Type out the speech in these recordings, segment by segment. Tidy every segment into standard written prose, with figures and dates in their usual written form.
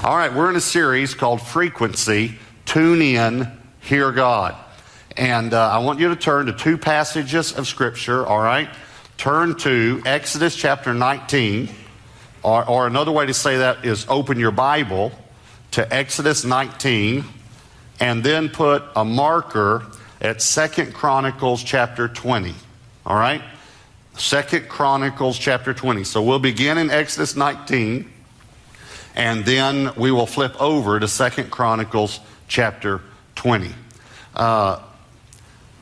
All right, we're in a series called Frequency, Tune In, Hear God. And I want you to turn to two passages of Scripture, all right? Turn to Exodus chapter 19, or another way to say that is open your Bible to Exodus 19, and then put a marker at 2 Chronicles chapter 20, all right? 2 Chronicles chapter 20. So we'll begin in Exodus 19, and then we will flip over to 2 Chronicles chapter 20.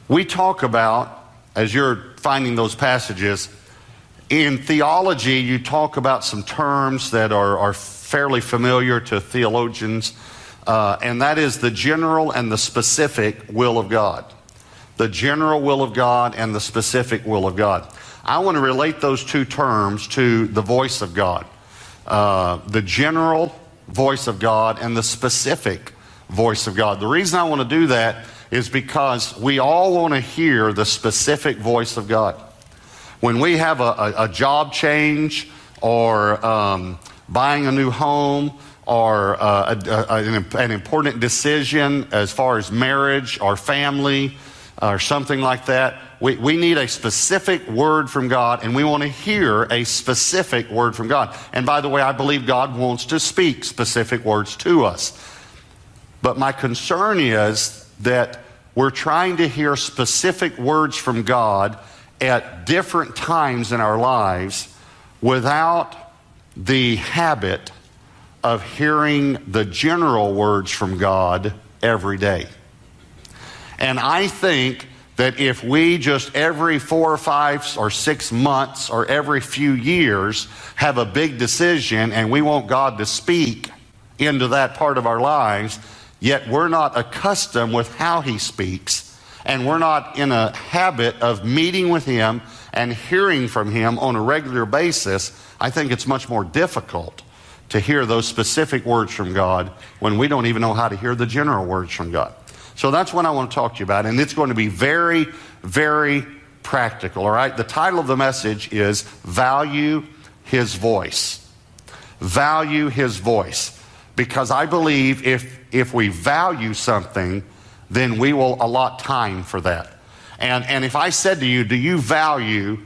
We talk about, as you're finding those passages, in theology you talk about some terms that are fairly familiar to theologians, and that is the general and the specific will of God. The general will of God and the specific will of God. I want to relate those two terms to the voice of God. The general voice of God and the specific voice of God. The reason I want to do that is because we all want to hear the specific voice of God. When we have a job change, or buying a new home, or an important decision as far as marriage or family or something like that, we need a specific word from God, and we want to hear a specific word from God. And by the way, I believe God wants to speak specific words to us. But my concern is that we're trying to hear specific words from God at different times in our lives without the habit of hearing the general words from God every day. And I think that if we just every 4 or 5 or 6 months or every few years have a big decision and we want God to speak into that part of our lives, yet we're not accustomed with how He speaks, and we're not in a habit of meeting with Him and hearing from Him on a regular basis, I think it's much more difficult to hear those specific words from God when we don't even know how to hear the general words from God. So that's what I want to talk to you about, and it's going to be very, very practical, all right? The title of the message is Value His Voice. Value His voice. Because I believe if we value something, then we will allot time for that. And if I said to you, do you value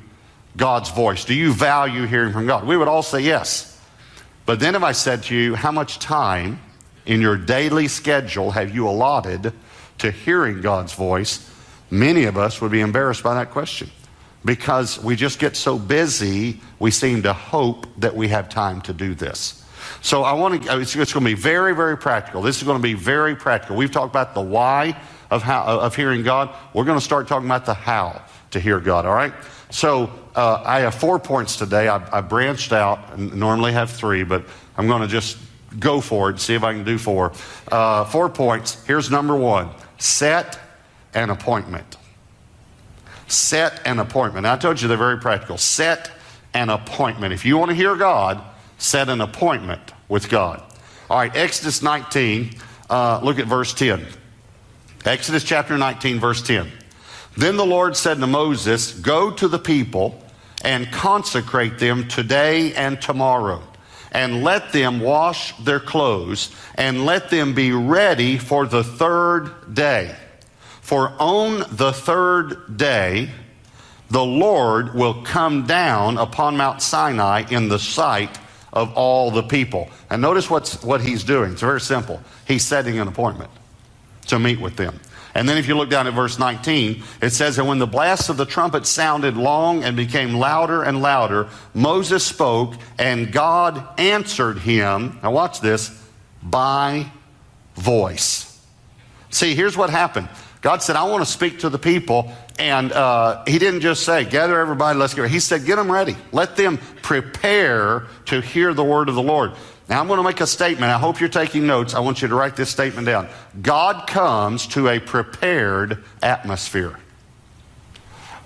God's voice? Do you value hearing from God? We would all say yes. But then if I said to you, how much time in your daily schedule have you allotted to hearing God's voice? Many of us would be embarrassed by that question, because we just get so busy, we seem to hope that we have time to do this. So it's going to be very, very practical. This is going to be very practical. We've talked about the why of hearing God. We're going to start talking about the how to hear God, all right? So I have 4 points today. I branched out, and normally have 3, but I'm going to just go for it and see if I can do 4. 4 points. Here's number 1. Set an appointment. Set an appointment. Now, I told you they're very practical. Set an appointment. If you want to hear God, set an appointment with God. All right, Exodus 19, look at verse 10. Exodus chapter 19, verse 10. Then the Lord said to Moses, go to the people and consecrate them today and tomorrow, and let them wash their clothes, and let them be ready for the 3rd day. For on the 3rd day, the Lord will come down upon Mount Sinai in the sight of all the people. And notice what he's doing. It's very simple. He's setting an appointment to meet with them. And then if you look down at verse 19, it says, and when the blast of the trumpet sounded long and became louder and louder, Moses spoke, and God answered him, now watch this, by voice. See, here's what happened. God said, I want to speak to the people. And He didn't just say, gather everybody, let's get ready. He said, get them ready. Let them prepare to hear the word of the Lord. Now, I'm going to make a statement. I hope you're taking notes. I want you to write this statement down. God comes to a prepared atmosphere.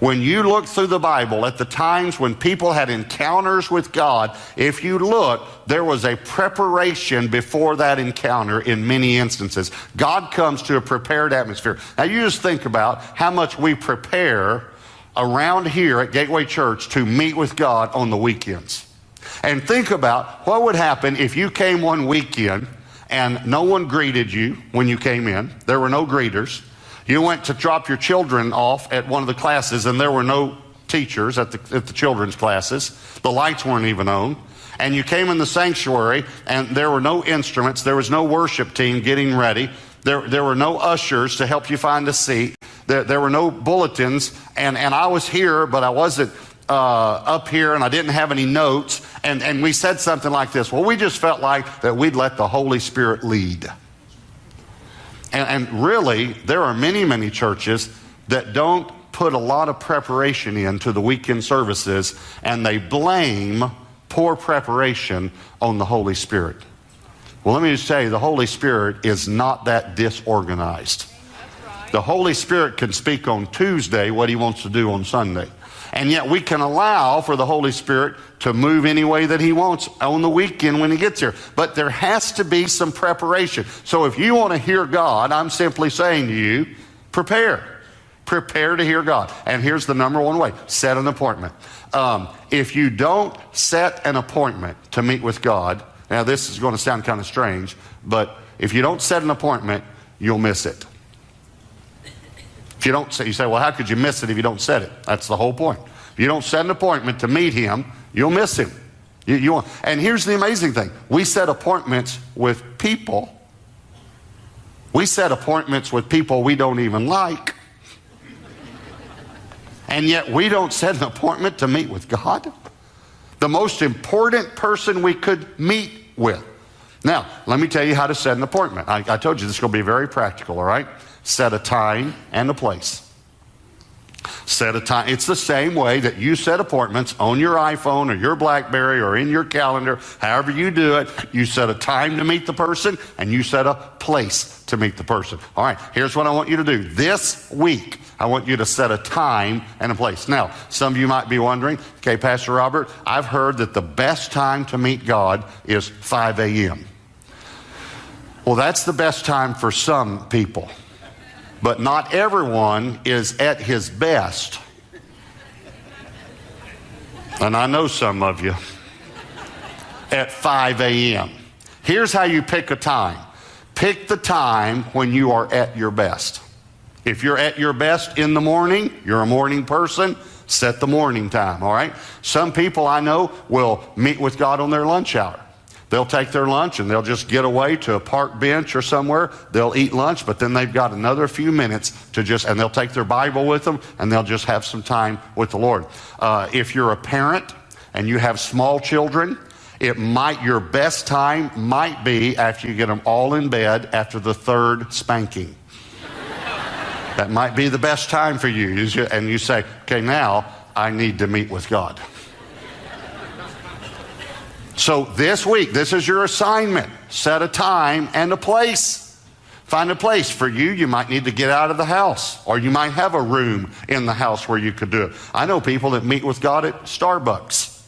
When you look through the Bible at the times when people had encounters with God, if you look, there was a preparation before that encounter in many instances. God comes to a prepared atmosphere. Now you just think about how much we prepare around here at Gateway Church to meet with God on the weekends. And think about what would happen if you came one weekend and no one greeted you when you came in. There were no greeters. You went to drop your children off at one of the classes and there were no teachers at the children's classes. The lights weren't even on. And you came in the sanctuary and there were no instruments. There was no worship team getting ready. There were no ushers to help you find a seat. There were no bulletins. And I was here, but I wasn't up here and I didn't have any notes. And we said something like this. Well, we just felt like that we'd let the Holy Spirit lead. And really, there are many, many churches that don't put a lot of preparation into the weekend services, and they blame poor preparation on the Holy Spirit. Well, let me just tell you, the Holy Spirit is not that disorganized. The Holy Spirit can speak on Tuesday what he wants to do on Sunday. And yet we can allow for the Holy Spirit to move any way that he wants on the weekend when he gets here. But there has to be some preparation. So if you want to hear God, I'm simply saying to you, prepare. Prepare to hear God. And here's the number one way. Set an appointment. If you don't set an appointment to meet with God, now this is going to sound kind of strange, but if you don't set an appointment, you'll miss it. If you don't say, you say, well, how could you miss it if you don't set it? That's the whole point. If you don't set an appointment to meet him, you'll miss him. And here's the amazing thing. We set appointments with people. We set appointments with people we don't even like. And yet we don't set an appointment to meet with God. The most important person we could meet with. Now, let me tell you how to set an appointment. I told you this is going to be very practical, all right? Set a time and a place. Set a time. It's the same way that you set appointments on your iPhone or your BlackBerry or in your calendar, however you do it. You set a time to meet the person and you set a place to meet the person. All right, here's what I want you to do. This week, I want you to set a time and a place. Now, some of you might be wondering, okay, Pastor Robert, I've heard that the best time to meet God is 5 a.m. Well, that's the best time for some people. But not everyone is at his best. And I know some of you. At 5 a.m. Here's how you pick a time. Pick the time when you are at your best. If you're at your best in the morning, you're a morning person, set the morning time, all right? Some people I know will meet with God on their lunch hour. They'll take their lunch and they'll just get away to a park bench or somewhere. They'll eat lunch, but then they've got another few minutes and they'll take their Bible with them and they'll just have some time with the Lord. If you're a parent and you have small children, your best time might be after you get them all in bed after the third spanking. That might be the best time for you. And you say, okay, now I need to meet with God. So this week, this is your assignment. Set a time and a place. Find a place. For you, you might need to get out of the house, or you might have a room in the house where you could do it. I know people that meet with God at Starbucks.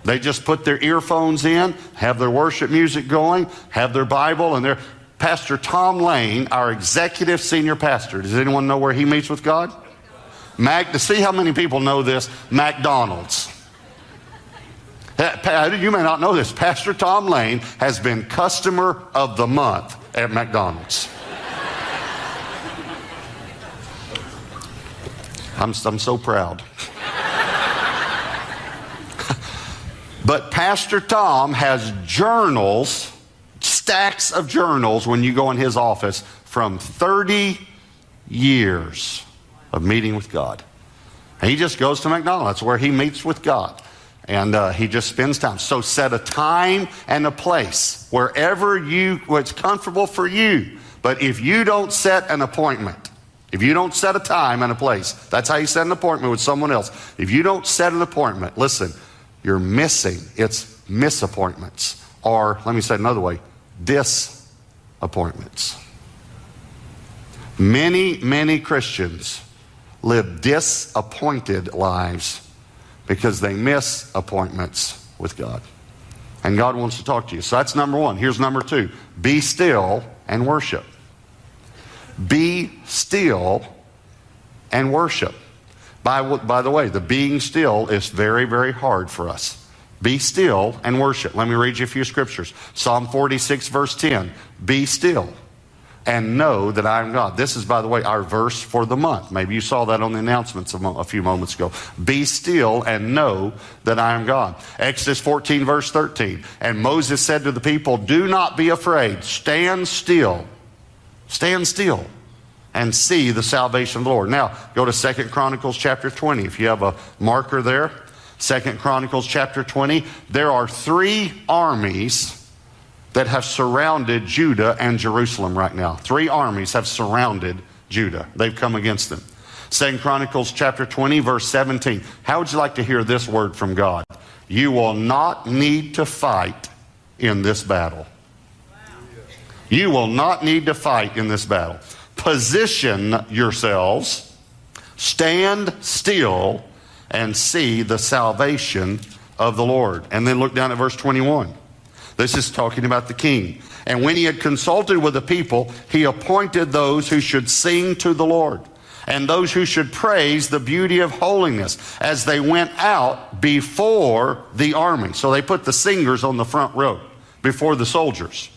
They just put their earphones in, have their worship music going, have their Bible, and Pastor Tom Lane, our executive senior pastor. Does anyone know where he meets with God? To see how many people know this, McDonald's. You may not know this. Pastor Tom Lane has been customer of the month at McDonald's. I'm so proud. But Pastor Tom has journals, stacks of journals when you go in his office from 30 years of meeting with God. And he just goes to McDonald's. That's where he meets with God. And he just spends time. So set a time and a place wherever what's comfortable for you. But if you don't set an appointment, if you don't set a time and a place, that's how you set an appointment with someone else. If you don't set an appointment, listen, you're missing. It's misappointments. Or, let me say it another way, disappointments. Many, many Christians live disappointed lives because they miss appointments with God. And God wants to talk to you. So that's number one. Here's number two. Be still and worship. Be still and worship. By the way, the being still is very, very hard for us. Be still and worship. Let me read you a few scriptures. Psalm 46, verse 10. Be still and know that I am God. This is, by the way, our verse for the month. Maybe you saw that on the announcements a few moments ago. Be still and know that I am God. Exodus 14, verse 13. And Moses said to the people, do not be afraid. Stand still. Stand still and see the salvation of the Lord. Now, go to 2 Chronicles chapter 20. If you have a marker there, 2 Chronicles chapter 20. There are 3 armies that have surrounded Judah and Jerusalem right now. 3 armies have surrounded Judah. They've come against them. 2 Chronicles chapter 20, verse 17. How would you like to hear this word from God? You will not need to fight in this battle. You will not need to fight in this battle. Position yourselves, stand still, and see the salvation of the Lord. And then look down at verse 21. This is talking about the king. And when he had consulted with the people, he appointed those who should sing to the Lord and those who should praise the beauty of holiness as they went out before the army. So they put the singers on the front row before the soldiers.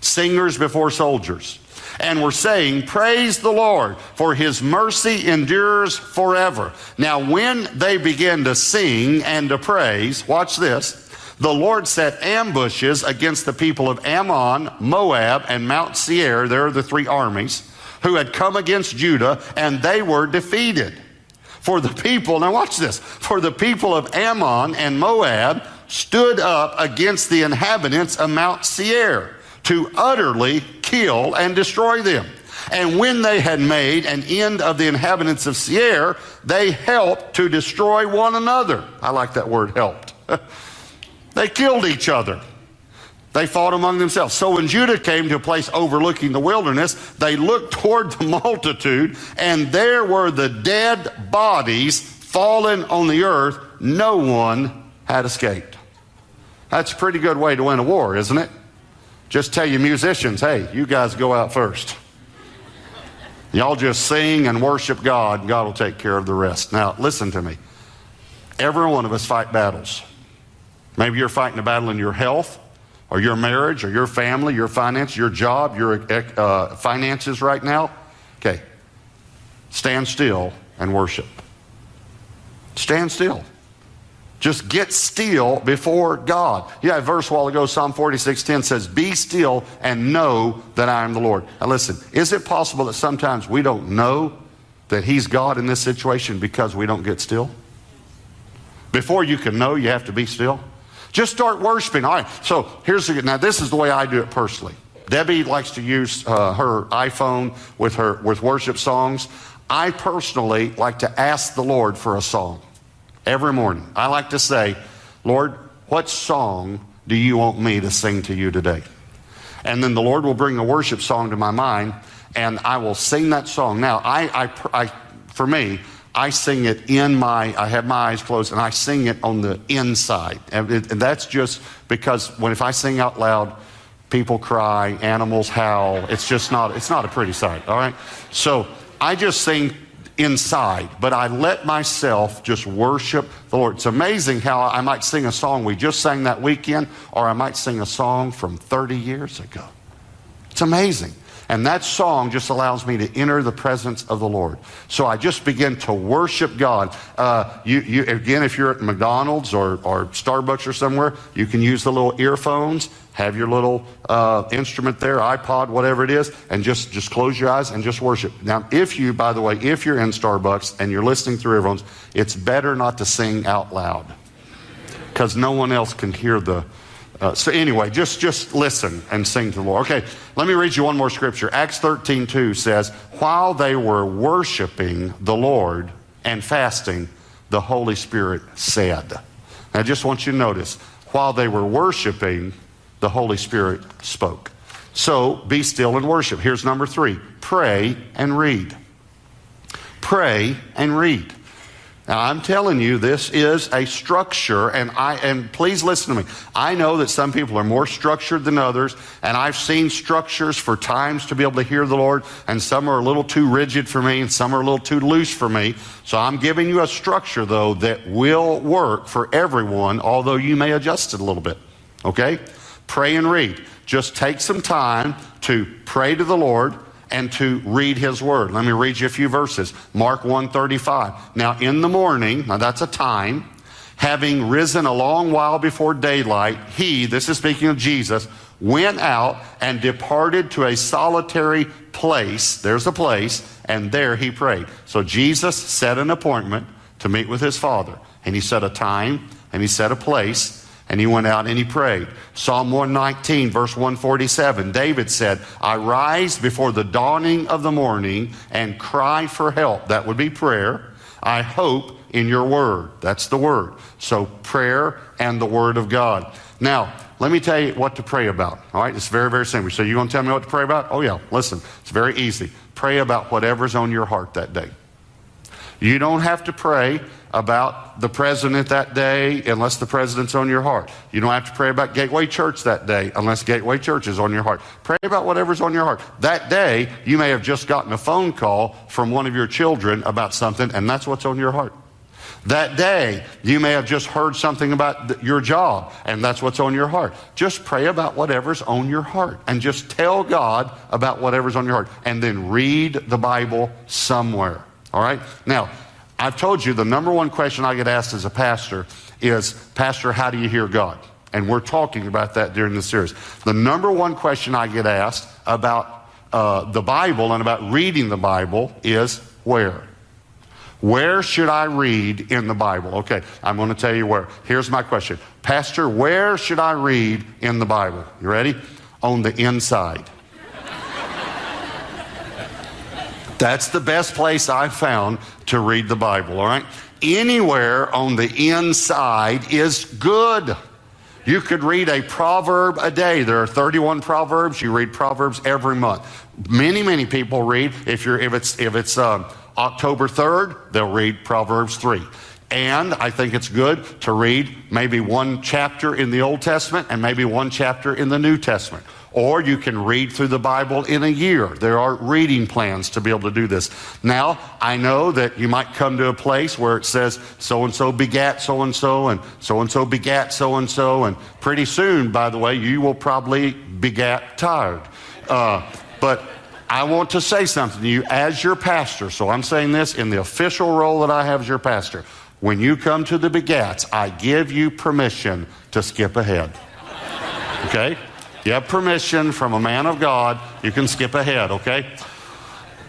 Singers before soldiers. And were saying, praise the Lord, for his mercy endures forever. Now when they began to sing and to praise, watch this, the Lord set ambushes against the people of Ammon, Moab, and Mount Seir. There are the 3 armies who had come against Judah, and they were defeated. For the people, now watch this, for the people of Ammon and Moab stood up against the inhabitants of Mount Seir to utterly kill and destroy them. And when they had made an end of the inhabitants of Seir, they helped to destroy one another. I like that word, helped. They killed each other. They fought among themselves. So when Judah came to a place overlooking the wilderness, they looked toward the multitude, and there were the dead bodies fallen on the earth. No one had escaped. That's a pretty good way to win a war, isn't it? Just tell your musicians, hey, you guys go out first. Y'all just sing and worship God, and God will take care of the rest. Now, listen to me. Every one of us fight battles. Maybe you're fighting a battle in your health, or your marriage, or your family, your finance, your job, your finances right now. Okay. Stand still and worship. Stand still. Just get still before God. Yeah, a verse a while ago, Psalm 46:10 says, be still and know that I am the Lord. Now listen, is it possible that sometimes we don't know that he's God in this situation because we don't get still? Before you can know, you have to be still. Just start worshiping. All right, so now this is the way I do it personally. Debbie likes to use her iPhone with worship songs. I personally like to ask the Lord for a song. Every morning, I like to say, Lord, what song do you want me to sing to you today? And then the Lord will bring a worship song to my mind, and I will sing that song. Now, for me, I sing it I have my eyes closed, and I sing it on the inside. And that's just because if I sing out loud, people cry, animals howl. It's not a pretty sight, all right? So I just sing inside, but I let myself just worship the Lord. It's amazing how I might sing a song we just sang that weekend, or I might sing a song from 30 years ago. It's amazing. And that song just allows me to enter the presence of the Lord. So I just begin to worship God. Again, if you're at McDonald's or Starbucks or somewhere, you can use the little earphones, have your little instrument there, iPod, whatever it is, and just close your eyes and just worship. Now, if you're in Starbucks and you're listening through earphones, it's better not to sing out loud because no one else can hear the... So anyway, just listen and sing to the Lord. Okay, let me read you one more scripture. Acts 13:2 says, while they were worshiping the Lord and fasting, the Holy Spirit said. Now I just want you to notice, while they were worshiping, the Holy Spirit spoke. So be still and worship. Here's number 3, pray and read. Pray and read. Now, I'm telling you, this is a structure, and please listen to me. I know that some people are more structured than others, and I've seen structures for times to be able to hear the Lord, and some are a little too rigid for me, and some are a little too loose for me. So I'm giving you a structure, though, that will work for everyone, although you may adjust it a little bit. Okay? Pray and read. Just take some time to pray to the Lord and to read His Word. Let me read you a few verses. Mark 1:35. Now in the morning, now that's a time, having risen a long while before daylight, He, this is speaking of Jesus, went out and departed to a solitary place. There's a place, and there He prayed. So Jesus set an appointment to meet with His Father. And He set a time, and He set a place, and He went out and He prayed. Psalm 119, verse 147, David said, I rise before the dawning of the morning and cry for help. That would be prayer. I hope in your word. That's the word. So prayer and the word of God. Now, let me tell you what to pray about. All right, it's very, very simple. So you're going to tell me what to pray about? Oh yeah, listen, it's very easy. Pray about whatever's on your heart that day. You don't have to pray about the president that day unless the president's on your heart. You don't have to pray about Gateway Church that day unless Gateway Church is on your heart. Pray about whatever's on your heart. That day, you may have just gotten a phone call from one of your children about something, and that's what's on your heart. That day, you may have just heard something about your job, and that's what's on your heart. Just pray about whatever's on your heart, and just tell God about whatever's on your heart, and then read the Bible somewhere. All right? Now, I've told you the number one question I get asked as a pastor is, Pastor, how do you hear God? And we're talking about that during the series. The number one question I get asked about the Bible and about reading the Bible is where? Where should I read in the Bible? Okay, I'm going to tell you where. Here's my question. Pastor, where should I read in the Bible? You ready? On the inside. That's the best place I've found to read the Bible, all right? Anywhere on the inside is good. You could read a proverb a day. There are 31 proverbs. You read proverbs every month. Many, many people read. If it's October 3rd, they'll read Proverbs 3. And I think it's good to read maybe one chapter in the Old Testament and maybe one chapter in the New Testament. Or you can read through the Bible in a year. There are reading plans to be able to do this. Now, I know that you might come to a place where it says so-and-so begat so-and-so, and so-and-so begat so-and-so, and pretty soon, by the way, you will probably begat tired. But I want to say something to you as your pastor. So I'm saying this in the official role that I have as your pastor. When you come to the begats, I give you permission to skip ahead. Okay? You have permission from a man of God, you can skip ahead, okay?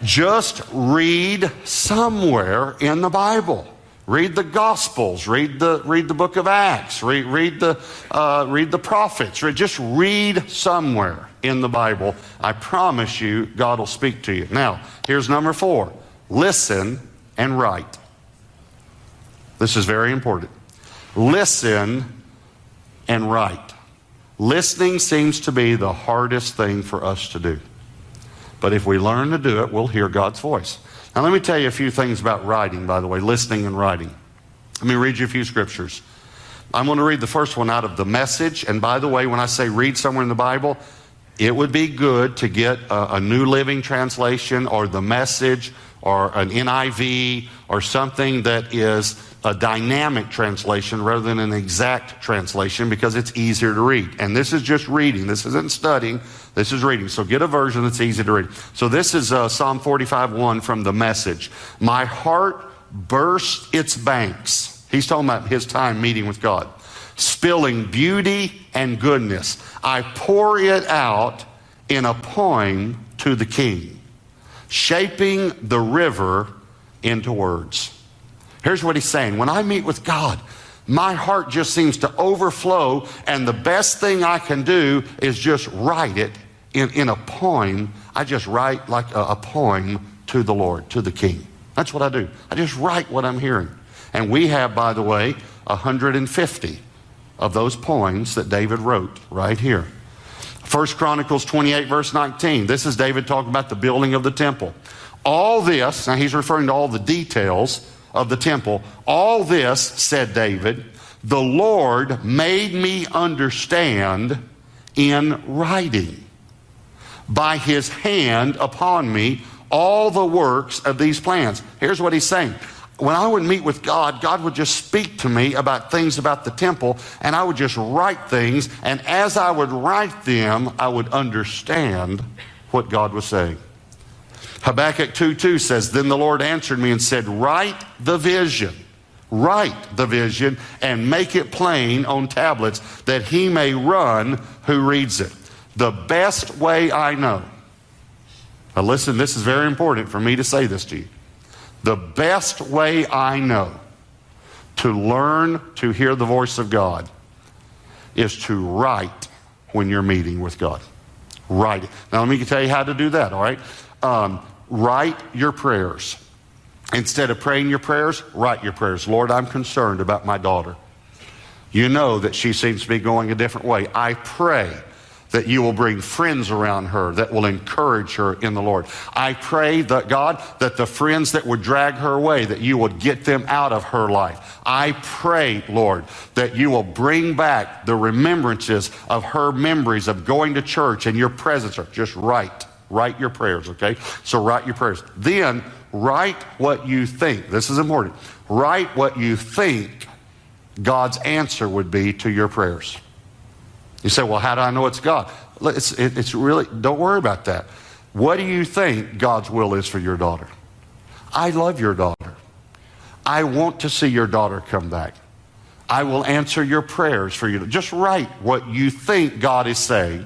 Just read somewhere in the Bible. Read the Gospels, read the book of Acts, read the prophets. Just read somewhere in the Bible. I promise you, God will speak to you. Now, here's number 4. Listen and write. This is very important. Listen and write. Listening seems to be the hardest thing for us to do. But if we learn to do it, we'll hear God's voice. Now let me tell you a few things about writing, by the way, listening and writing. Let me read you a few scriptures. I'm going to read the first one out of the Message. And by the way, when I say read somewhere in the Bible, it would be good to get a New Living Translation or the Message or an NIV or something that is a dynamic translation rather than an exact translation, because it's easier to read. And this is just reading. This isn't studying. This is reading. So get a version that's easy to read. So this is Psalm 45:1 from the Message. My heart burst its banks. He's talking about his time meeting with God. Spilling beauty and goodness. I pour it out in a poem to the King, shaping the river into words. Here's what he's saying. When I meet with God, my heart just seems to overflow, and the best thing I can do is just write it in a poem. I just write like a poem to the Lord, to the King. That's what I do. I just write what I'm hearing. And we have, by the way, 150 of those poems that David wrote right here. 1 Chronicles 28, verse 19. This is David talking about the building of the temple. All this, now he's referring to all the details of the temple. All this, said David, the Lord made me understand in writing by his hand upon me all the works of these plans. Here's what he's saying. When I would meet with God, God would just speak to me about things about the temple, and I would just write things, and as I would write them, I would understand what God was saying. Habakkuk 2:2 says, then the Lord answered me and said, write the vision, and make it plain on tablets, that he may run who reads it. The best way I know. Now listen, this is very important for me to say this to you. The best way I know to learn to hear the voice of God is to write when you're meeting with God. Write it. Now let me tell you how to do that, all right? Write your prayers. Instead of praying your prayers, write your prayers. Lord, I'm concerned about my daughter. You know that she seems to be going a different way. I pray that you will bring friends around her that will encourage her in the Lord. I pray that, God, that the friends that would drag her away, that you would get them out of her life. I pray, Lord, that you will bring back the remembrances of her memories of going to church and your presence. Just write your prayers, okay? So write your prayers. Then write what you think. This is important. Write what you think God's answer would be to your prayers. You say, well, how do I know it's God? It's really, don't worry about that. What do you think God's will is for your daughter? I love your daughter. I want to see your daughter come back. I will answer your prayers for you. Just write what you think God is saying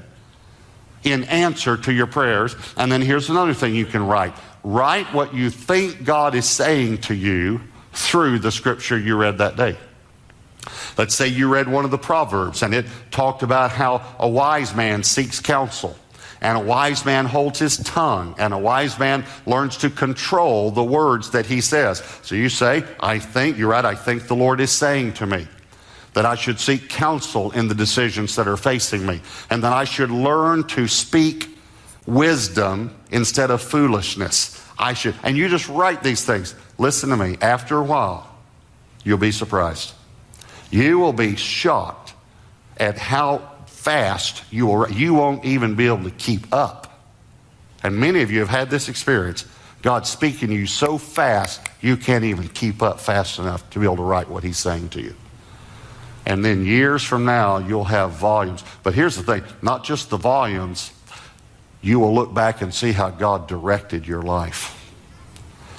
in answer to your prayers. And then here's another thing you can write. Write what you think God is saying to you through the scripture you read that day. Let's say you read one of the Proverbs and it talked about how a wise man seeks counsel, and a wise man holds his tongue, and a wise man learns to control the words that he says. So you say, I think the Lord is saying to me that I should seek counsel in the decisions that are facing me, and that I should learn to speak wisdom instead of foolishness. And you just write these things. Listen to me, after a while, you'll be surprised. You will be shocked at how fast you won't even be able to keep up. And many of you have had this experience. God's speaking to you so fast, you can't even keep up fast enough to be able to write what he's saying to you. And then years from now, you'll have volumes. But here's the thing, not just the volumes, you will look back and see how God directed your life.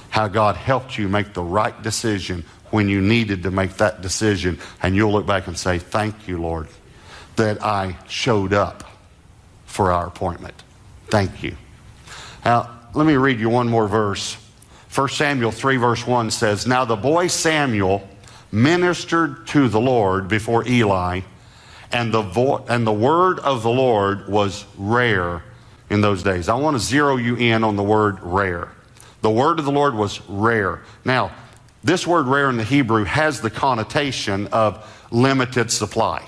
How God helped you make the right decision when you needed to make that decision, and you'll look back and say, thank you, Lord, that I showed up for our appointment. Thank you. Now, let me read you one more verse. 1 Samuel 3 verse 1 says, now the boy Samuel ministered to the Lord before Eli, and the word of the Lord was rare in those days. I want to zero you in on the word rare. The word of the Lord was rare. Now, this word rare in the Hebrew has the connotation of limited supply.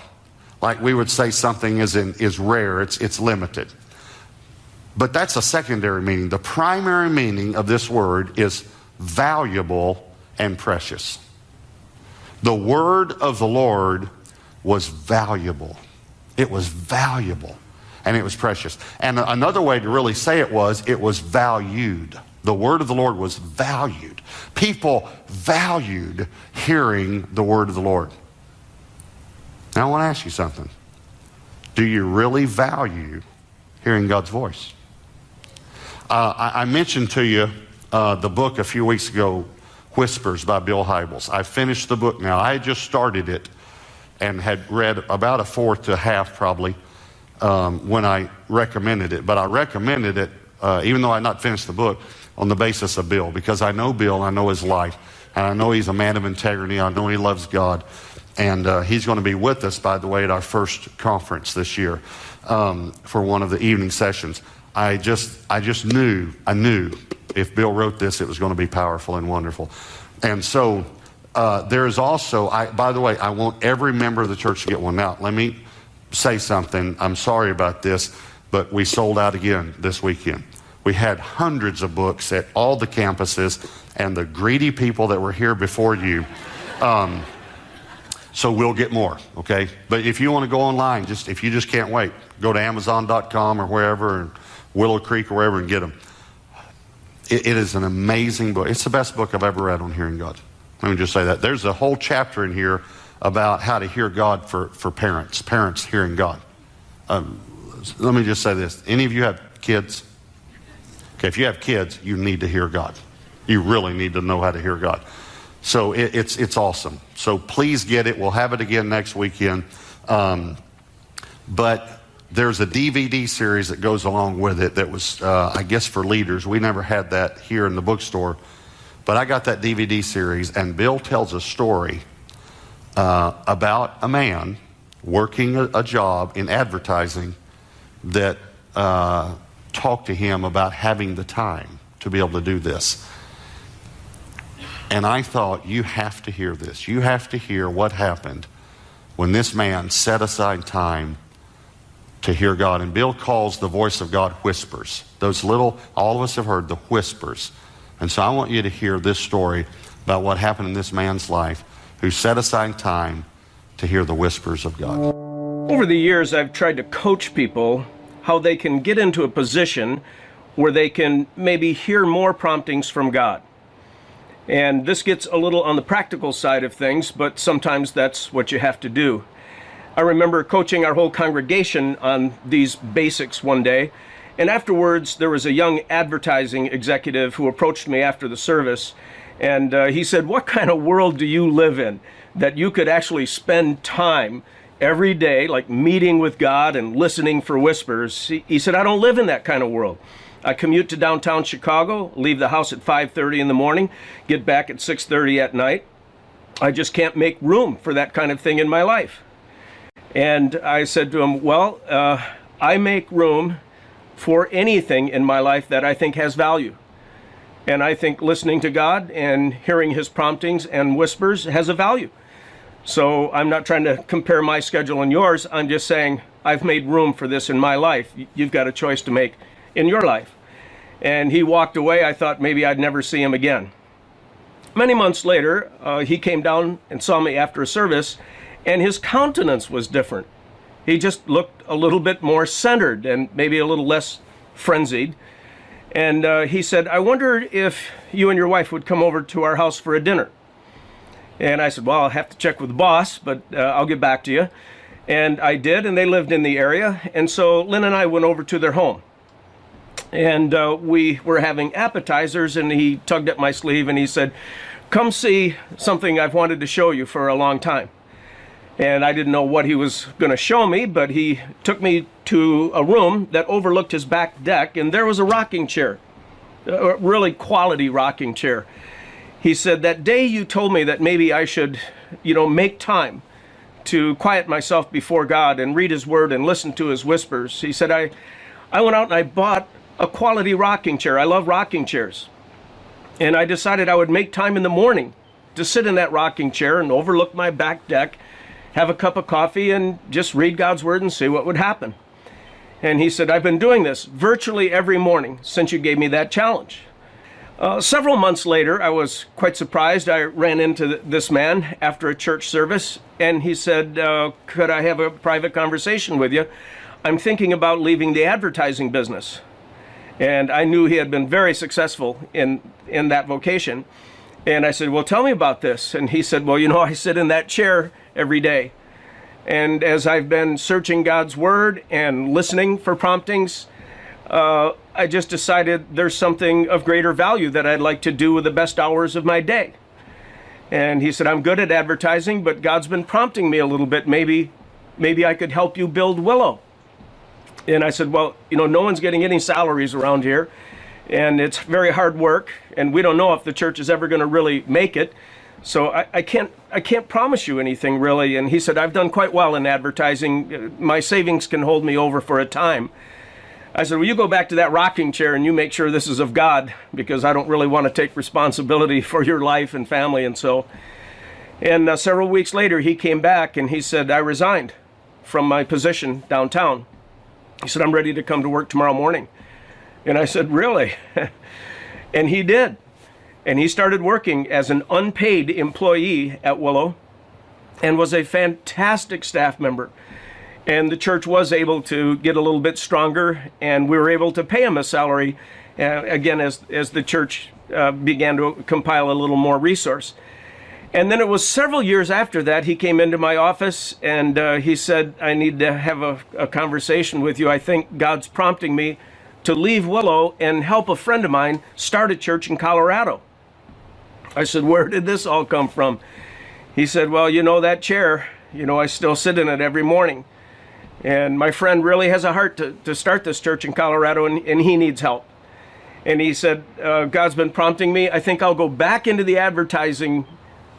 Like we would say something is rare, it's limited. But that's a secondary meaning. The primary meaning of this word is valuable and precious. The word of the Lord was valuable. It was valuable and it was precious. And another way to really say it was valued. The word of the Lord was valued. People valued hearing the word of the Lord. Now I want to ask you something. Do you really value hearing God's voice? I mentioned to you the book a few weeks ago, Whispers by Bill Hybels. I finished the book now. I had just started it and had read about a fourth to a half probably when I recommended it. But I recommended it, even though I had not finished the book, on the basis of Bill, because I know Bill, I know his life, and I know he's a man of integrity, I know he loves God, and he's going to be with us, by the way, at our first conference this year for one of the evening sessions. I knew if Bill wrote this, it was going to be powerful and wonderful. And so there is also, by the way, I want every member of the church to get one. Now, let me say something. I'm sorry about this, but we sold out again this weekend. We had hundreds of books at all the campuses, and the greedy people that were here before you. So we'll get more, okay? But if you want to go online, if you just can't wait, go to Amazon.com or wherever, and Willow Creek or wherever, and get them. It is an amazing book. It's the best book I've ever read on hearing God. Let me just say that. There's a whole chapter in here about how to hear God for parents hearing God. Let me just say this. Any of you have kids? Okay, if you have kids, you need to hear God. You really need to know how to hear God. So it's awesome. So please get it. We'll have it again next weekend. But there's a DVD series that goes along with it that was, I guess, for leaders. We never had that here in the bookstore. But I got that DVD series, and Bill tells a story about a man working a job in advertising that talked to him about having the time to be able to do this. And I thought, you have to hear this. You have to hear what happened when this man set aside time to hear God. And Bill calls the voice of God whispers. Those little, all of us have heard the whispers. And so I want you to hear this story about what happened in this man's life who set aside time to hear the whispers of God. Over the years, I've tried to coach people how they can get into a position where they can maybe hear more promptings from God. And this gets a little on the practical side of things, but sometimes that's what you have to do. I remember coaching our whole congregation on these basics one day, and afterwards there was a young advertising executive who approached me after the service, and he said, "What kind of world do you live in that you could actually spend time every day, like meeting with God and listening for whispers?" He said, "I don't live in that kind of world. I commute to downtown Chicago, leave the house at 5:30 in the morning, get back at 6:30 at night. I just can't make room for that kind of thing in my life." And I said to him, "Well, I make room for anything in my life that I think has value. And I think listening to God and hearing his promptings and whispers has a value. So I'm not trying to compare my schedule and yours. I'm just saying I've made room for this in my life. You've got a choice to make in your life." And he walked away. I thought maybe I'd never see him again. Many months later, he came down and saw me after a service, and his countenance was different. He just looked a little bit more centered and maybe a little less frenzied. And he said, "I wondered if you and your wife would come over to our house for a dinner." And I said, "Well, I'll have to check with the boss, but I'll get back to you." And I did, and they lived in the area. And so Lynn and I went over to their home. And we were having appetizers, and he tugged at my sleeve and he said, "Come see something I've wanted to show you for a long time." And I didn't know what he was going to show me, but he took me to a room that overlooked his back deck, and there was a rocking chair, a really quality rocking chair. He said, "That day you told me that maybe I should, make time to quiet myself before God and read his word and listen to his whispers." He said, I went out and I bought a quality rocking chair. I love rocking chairs. And I decided I would make time in the morning to sit in that rocking chair and overlook my back deck, have a cup of coffee, and just read God's word and see what would happen. And he said, "I've been doing this virtually every morning since you gave me that challenge." Several months later, I was quite surprised. I ran into this man after a church service, and he said, "Could I have a private conversation with you? I'm thinking about leaving the advertising business." And I knew he had been very successful in that vocation. And I said, "Well, tell me about this." And he said, "Well, I sit in that chair every day. And as I've been searching God's word and listening for promptings, I just decided there's something of greater value that I'd like to do with the best hours of my day." And he said, "I'm good at advertising, but God's been prompting me a little bit. Maybe I could help you build Willow." And I said, "Well, no one's getting any salaries around here, and it's very hard work, and we don't know if the church is ever going to really make it. So I can't promise you anything really." And he said, "I've done quite well in advertising. My savings can hold me over for a time." I said, "Well, you go back to that rocking chair and you make sure this is of God, because I don't really want to take responsibility for your life and family." And several weeks later, he came back and he said, "I resigned from my position downtown." He said, "I'm ready to come to work tomorrow morning." And I said, really? And he did. And he started working as an unpaid employee at Willow and was a fantastic staff member. And the church was able to get a little bit stronger, and we were able to pay him a salary, again, as the church began to compile a little more resource. And then it was several years after that, he came into my office and he said, I need to have a conversation with you. I think God's prompting me to leave Willow and help a friend of mine start a church in Colorado. I said, where did this all come from? He said, well, you know, that chair, you know, I still sit in it every morning. And my friend really has a heart to start this church in Colorado, and he needs help. And he said, God's been prompting me. I think I'll go back into the advertising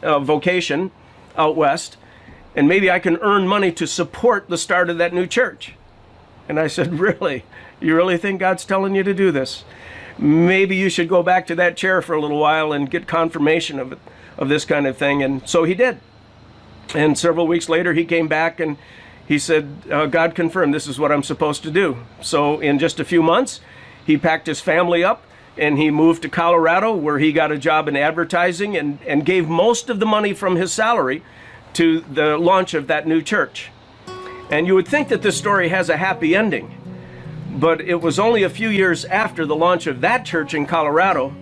vocation out west, and maybe I can earn money to support the start of that new church. And I said, really? You really think God's telling you to do this? Maybe you should go back to that chair for a little while and get confirmation of this kind of thing. And so he did. And several weeks later, he came back and he said, God confirmed this is what I'm supposed to do. So in just a few months, he packed his family up and he moved to Colorado, where he got a job in advertising and gave most of the money from his salary to the launch of that new church. And you would think that this story has a happy ending, but it was only a few years after the launch of that church in Colorado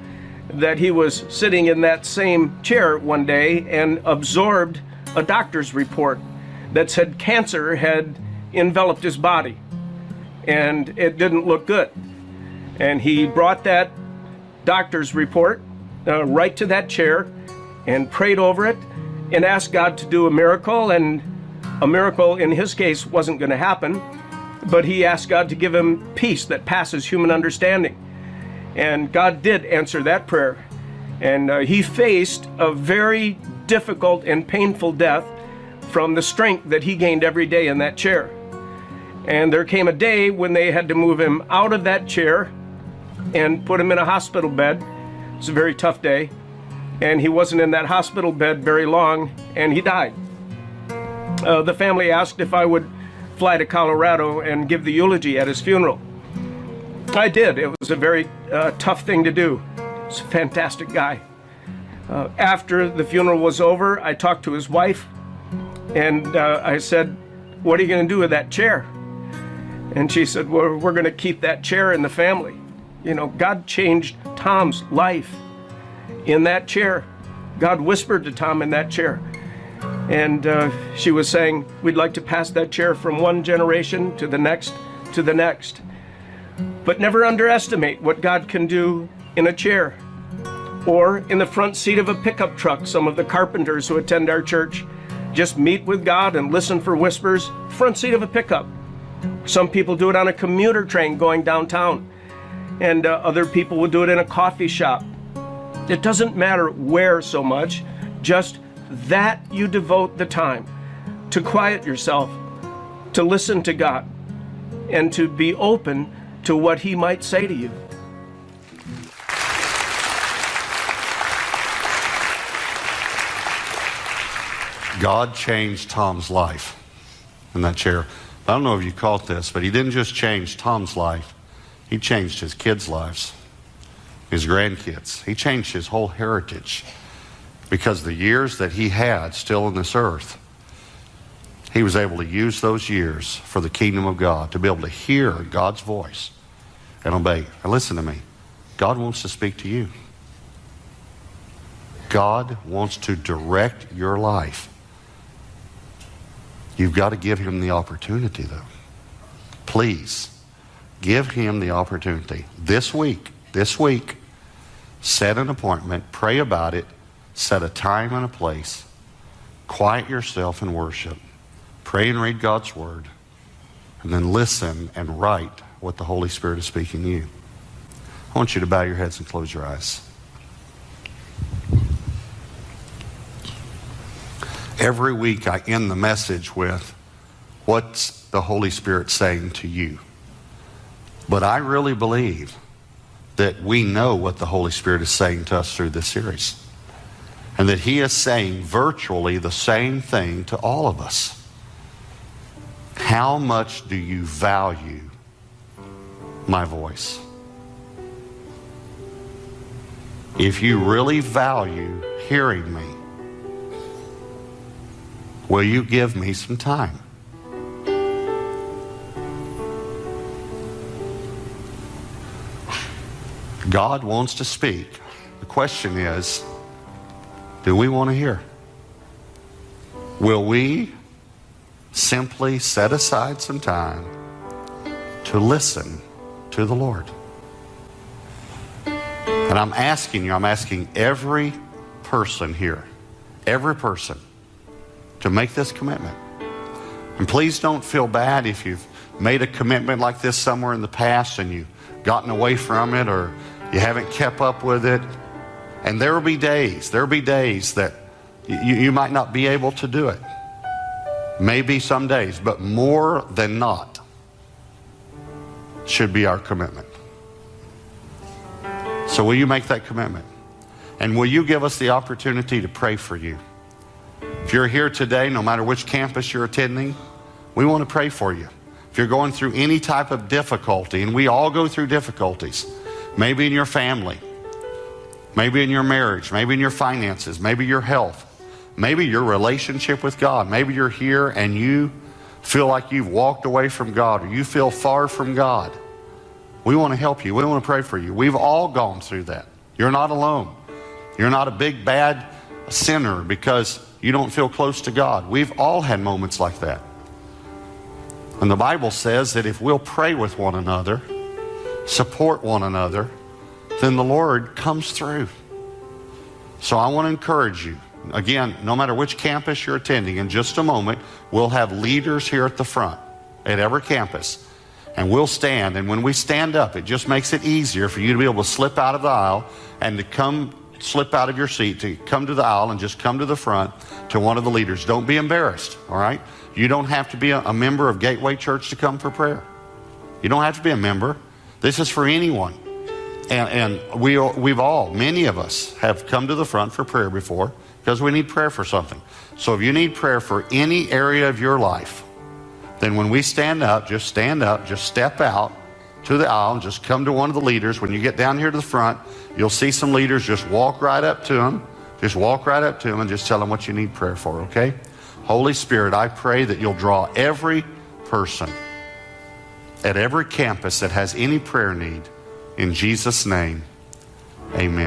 that he was sitting in that same chair one day and absorbed a doctor's report that said cancer had enveloped his body and it didn't look good. And he brought that doctor's report right to that chair and prayed over it and asked God to do a miracle. And a miracle in his case wasn't going to happen, but he asked God to give him peace that passes human understanding. And God did answer that prayer. And he faced a very difficult and painful death from the strength that he gained every day in that chair. And there came a day when they had to move him out of that chair and put him in a hospital bed. It was a very tough day. And he wasn't in that hospital bed very long, and he died. The family asked if I would fly to Colorado and give the eulogy at his funeral. I did. It was a very tough thing to do. He's a fantastic guy. After the funeral was over, I talked to his wife, and I said, what are you going to do with that chair? And she said, well, we're going to keep that chair in the family. You know, God changed Tom's life in that chair. God whispered to Tom in that chair. And she was saying, we'd like to pass that chair from one generation to the next to the next. But never underestimate what God can do in a chair or in the front seat of a pickup truck. Some of the carpenters who attend our church just meet with God and listen for whispers, front seat of a pickup. Some people do it on a commuter train going downtown, and other people will do it in a coffee shop. It doesn't matter where so much, just that you devote the time to quiet yourself, to listen to God, and to be open to what He might say to you. God changed Tom's life in that chair. I don't know if you caught this, but He didn't just change Tom's life. He changed his kids' lives, his grandkids. He changed his whole heritage, because the years that he had still on this earth, he was able to use those years for the kingdom of God, to be able to hear God's voice and obey. And listen to me, God wants to speak to you. God wants to direct your life. You've got to give Him the opportunity, though. Please, give Him the opportunity. This week, set an appointment, pray about it, set a time and a place, quiet yourself and worship, pray and read God's Word, and then listen and write what the Holy Spirit is speaking to you. I want you to bow your heads and close your eyes. Every week I end the message with, what's the Holy Spirit saying to you? But I really believe that we know what the Holy Spirit is saying to us through this series. And that He is saying virtually the same thing to all of us. How much do you value my voice? if you really value hearing me, will you give me some time? God wants to speak. The question is, do we want to hear? Will we simply set aside some time to listen to the Lord? And I'm asking every person here, every person, to make this commitment. And please don't feel bad if you've made a commitment like this somewhere in the past and you've gotten away from it, or you haven't kept up with it. And there will be days that you might not be able to do it. Maybe some days, but more than not should be our commitment. So will you make that commitment? And will you give us the opportunity to pray for you? If you're here today, no matter which campus you're attending, we want to pray for you. If you're going through any type of difficulty, and we all go through difficulties, maybe in your family, maybe in your marriage, maybe in your finances, maybe your health, maybe your relationship with God. Maybe you're here and you feel like you've walked away from God, or you feel far from God. We want to help you. We want to pray for you. We've all gone through that. You're not alone. You're not a big bad sinner because you don't feel close to God. We've all had moments like that. And the Bible says that if we'll pray with one another, support one another, then the Lord comes through. So I want to encourage you. Again, no matter which campus you're attending, in just a moment, we'll have leaders here at the front at every campus. And we'll stand. And when we stand up, it just makes it easier for you to be able to slip out of the aisle and to slip out of your seat, to come to the aisle and just come to the front to one of the leaders. Don't be embarrassed, all right? You don't have to be a member of Gateway Church to come for prayer. You don't have to be a member. This is for anyone. And many of us have come to the front for prayer before because we need prayer for something. So if you need prayer for any area of your life, then when we stand up, just step out to the aisle and just come to one of the leaders. When you get down here to the front, you'll see some leaders. Just walk right up to them. Just walk right up to them and just tell them what you need prayer for, okay? Holy Spirit, I pray that you'll draw every person at every campus that has any prayer need. In Jesus' name, amen.